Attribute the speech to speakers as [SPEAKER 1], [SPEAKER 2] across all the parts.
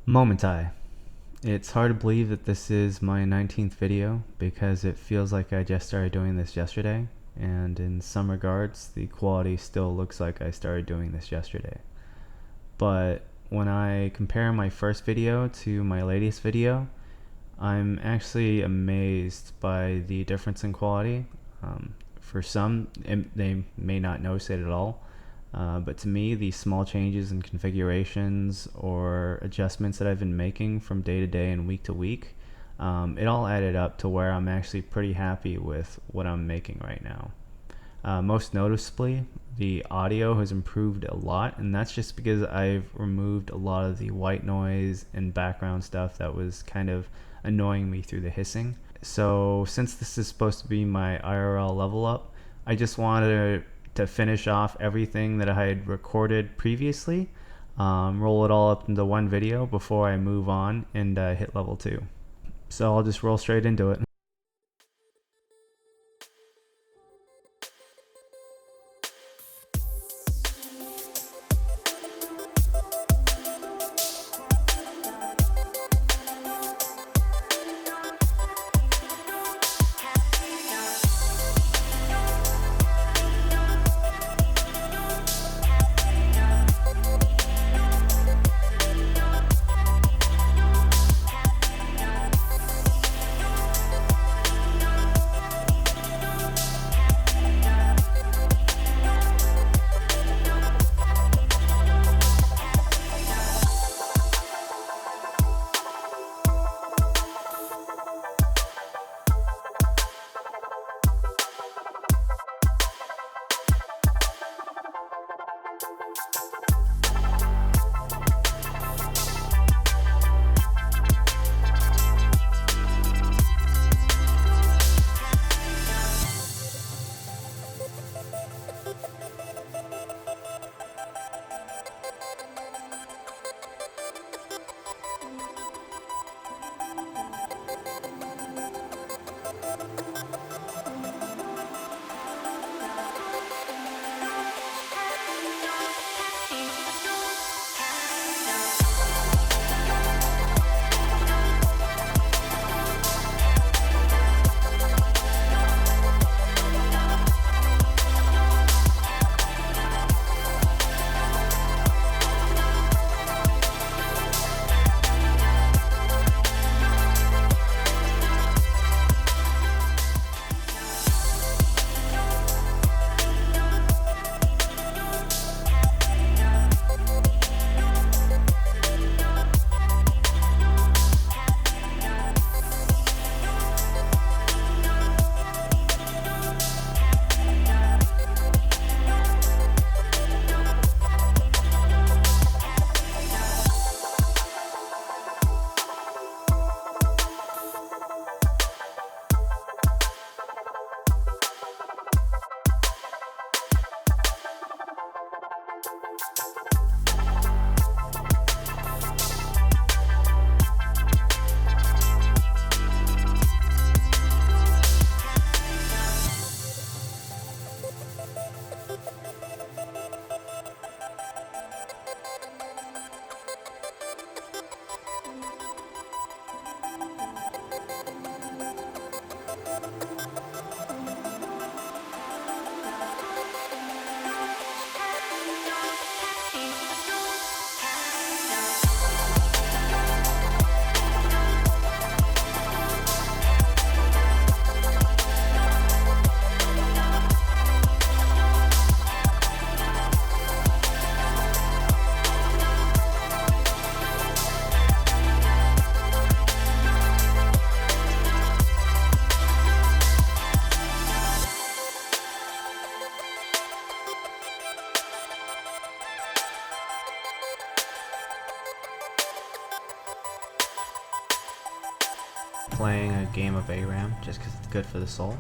[SPEAKER 1] Momentai. It's hard to believe that this is my 19th video because it feels like I just started doing this yesterday, and in some regards the quality still looks like I started doing this yesterday. But when I compare my first video to my latest video, I'm actually amazed by the difference in quality. For some, they may not notice it at all. But to me, these small changes in configurations or adjustments that I've been making from day to day and week to week, it all added up to where I'm actually pretty happy with what I'm making right now. Most noticeably, the audio has improved a lot, and that's just because I've removed a lot of the white noise and background stuff that was kind of annoying me through the hissing. So since this is supposed to be my IRL level up, I just wanted to finish off everything that I had recorded previously, roll it all up into one video before I move on and hit level 2. So I'll just roll straight into it. Playing a game of ARAM just because it's good for the soul.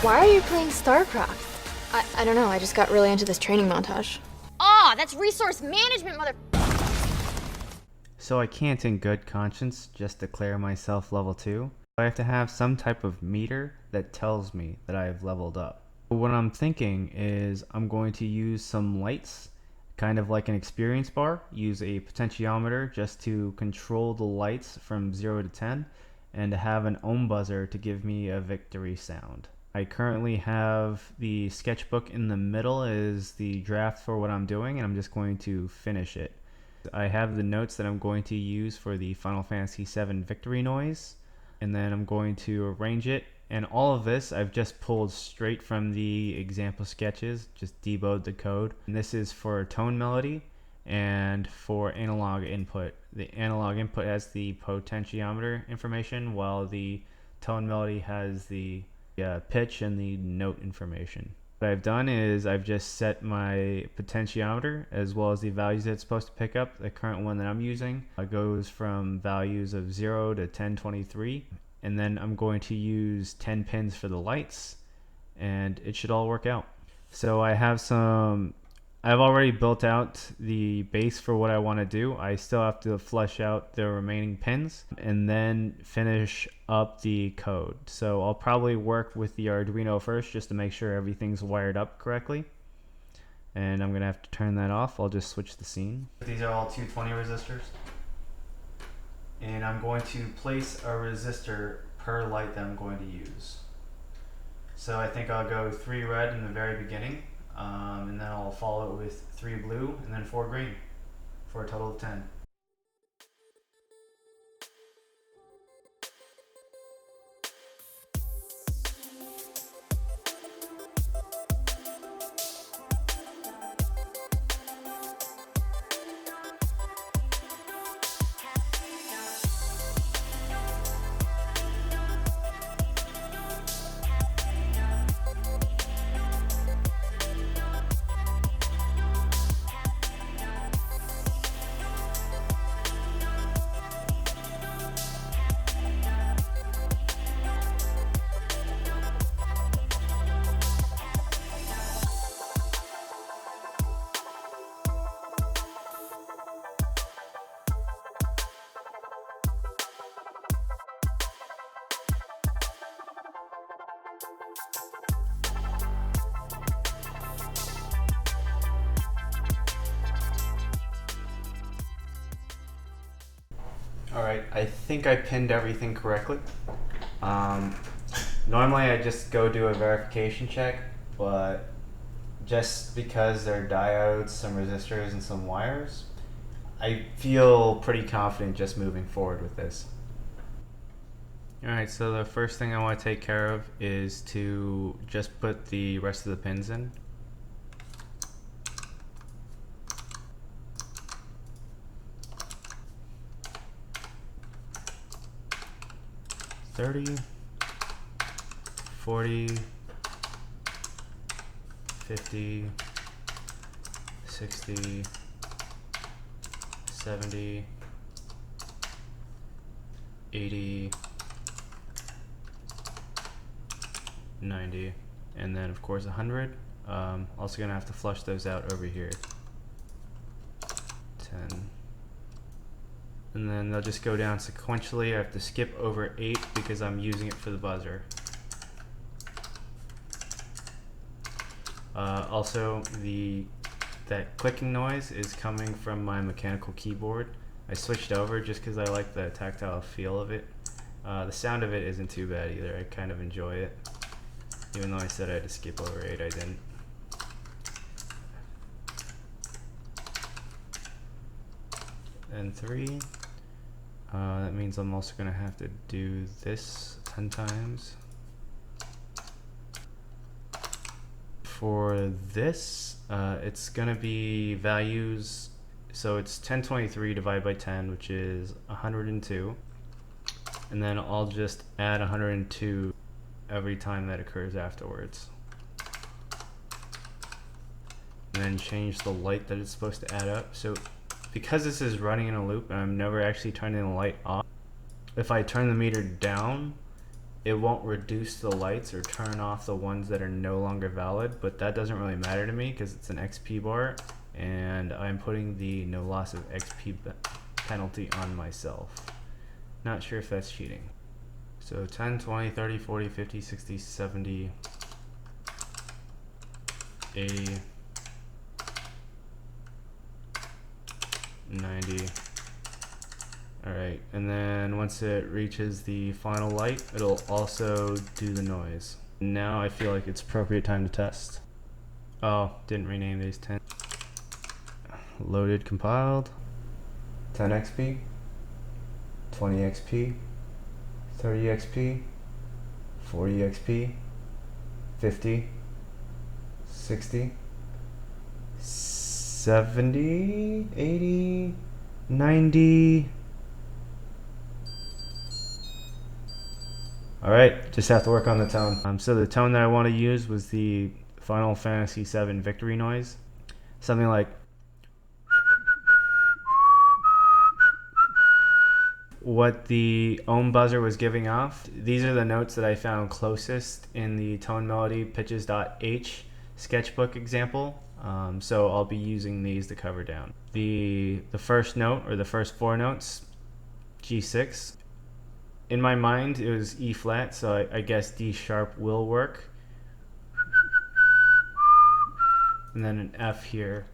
[SPEAKER 2] Why are you playing StarCraft? I don't know, I just got really into this training montage.
[SPEAKER 3] Aw, that's resource management, mother...
[SPEAKER 1] So I can't in good conscience just declare myself level 2. I have to have some type of meter that tells me that I have leveled up. What I'm thinking is I'm going to use some lights, kind of like an experience bar, use a potentiometer just to control the lights from 0 to 10, and to have an ohm buzzer to give me a victory sound. I currently have the sketchbook in the middle as the draft for what I'm doing, and I'm just going to finish it. I have the notes that I'm going to use for the Final Fantasy VII victory noise, and then I'm going to arrange it. And all of this I've just pulled straight from the example sketches, just debuged the code. And this is for tone melody and for analog input. The analog input has the potentiometer information, while the tone melody has the pitch and the note information. What I've done is I've just set my potentiometer as well as the values that it's supposed to pick up. The current one that I'm using goes from values of 0 to 1023, and then I'm going to use 10 pins for the lights, and it should all work out. So I've already built out the base for what I want to do. I still have to flesh out the remaining pins and then finish up the code. So I'll probably work with the Arduino first just to make sure everything's wired up correctly. And I'm going to have to turn that off. I'll just switch the scene. These are all 220 resistors. And I'm going to place a resistor per light that I'm going to use. So I think I'll go 3 red in the very beginning. And then I'll follow it with 3 blue and then 4 green for a total of 10. Alright, I think I pinned everything correctly. Normally I just go do a verification check, but just because there are diodes, some resistors, and some wires, I feel pretty confident just moving forward with this. Alright, so the first thing I want to take care of is to just put the rest of the pins in. $30, $40, $50, $60, $70, $80, $90, and then of course $100. Also gonna have to flush those out over here. 10. And then they'll just go down sequentially. I have to skip over 8 because I'm using it for the buzzer. Also, that clicking noise is coming from my mechanical keyboard. I switched over just because I like the tactile feel of it. The sound of it isn't too bad either. I kind of enjoy it. Even though I said I had to skip over 8, I didn't. and 3. That means I'm also going to have to do this 10 times. For this, it's going to be values, so it's 1023 divided by 10, which is 102. And then I'll just add 102 every time that occurs afterwards. And then change the light that it's supposed to add up. So because this is running in a loop and I'm never actually turning the light off, if I turn the meter down, it won't reduce the lights or turn off the ones that are no longer valid, but that doesn't really matter to me because it's an XP bar and I'm putting the no loss of XP penalty on myself. Not sure if that's cheating. So 10, 20, 30, 40, 50, 60, 70, 80, 90. Alright, and then once it reaches the final light, it'll also do the noise. Now I feel like it's appropriate time to test. Oh, didn't rename these 10. Loaded, compiled. 10 XP, 20 XP, 30 XP, 40 XP, 50, 60, 70, 80, 90. Alright, just have to work on the tone. So the tone that I want to use was the Final Fantasy VII victory noise. Something like what the ohm buzzer was giving off. These are the notes that I found closest in the tone melody pitches.h sketchbook example. So I'll be using these to cover down. The first note, or the first 4 notes, G6. In my mind it was E flat, so I guess D sharp will work. And then an F here.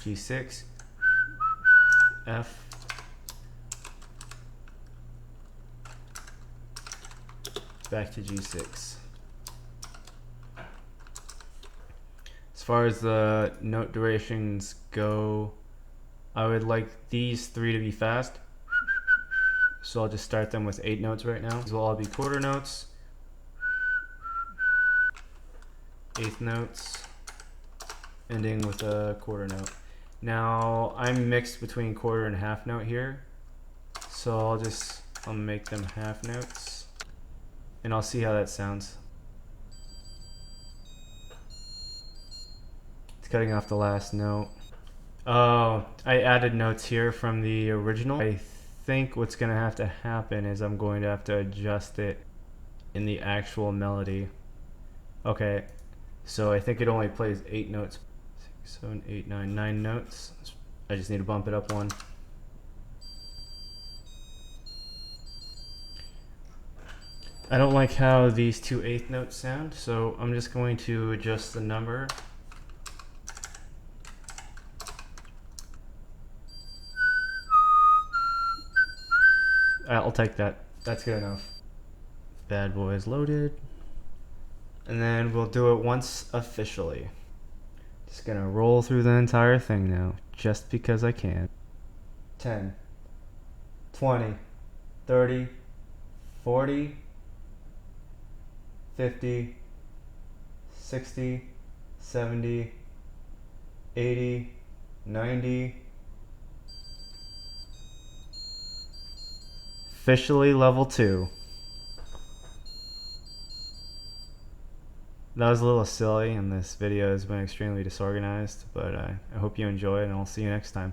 [SPEAKER 1] G6, F, back to G6. As far as the note durations go, I would like these 3 to be fast, so I'll just start them with 8 notes right now. These will all be quarter notes, 1/8 notes, ending with a quarter note. Now I'm mixed between quarter and half note here, so I'll make them half notes and I'll see how that sounds. It's cutting off the last note. Oh, I added notes here from the original. I think what's gonna have to happen is I'm going to have to adjust it in the actual melody. Okay, so I think it only plays 8 notes. 6, 7, 8, 9, 9 notes. I just need to bump it up 1. I don't like how these 2 1/8 notes sound, so I'm just going to adjust the number. I'll take that. That's good enough. Bad boy is loaded. And then we'll do it once officially. Just gonna roll through the entire thing now, just because I can. 10, 20, 30, 40, 50, 60, 70, 80, 90. Officially level 2. That was a little silly and this video has been extremely disorganized, but I hope you enjoy it and I'll see you next time.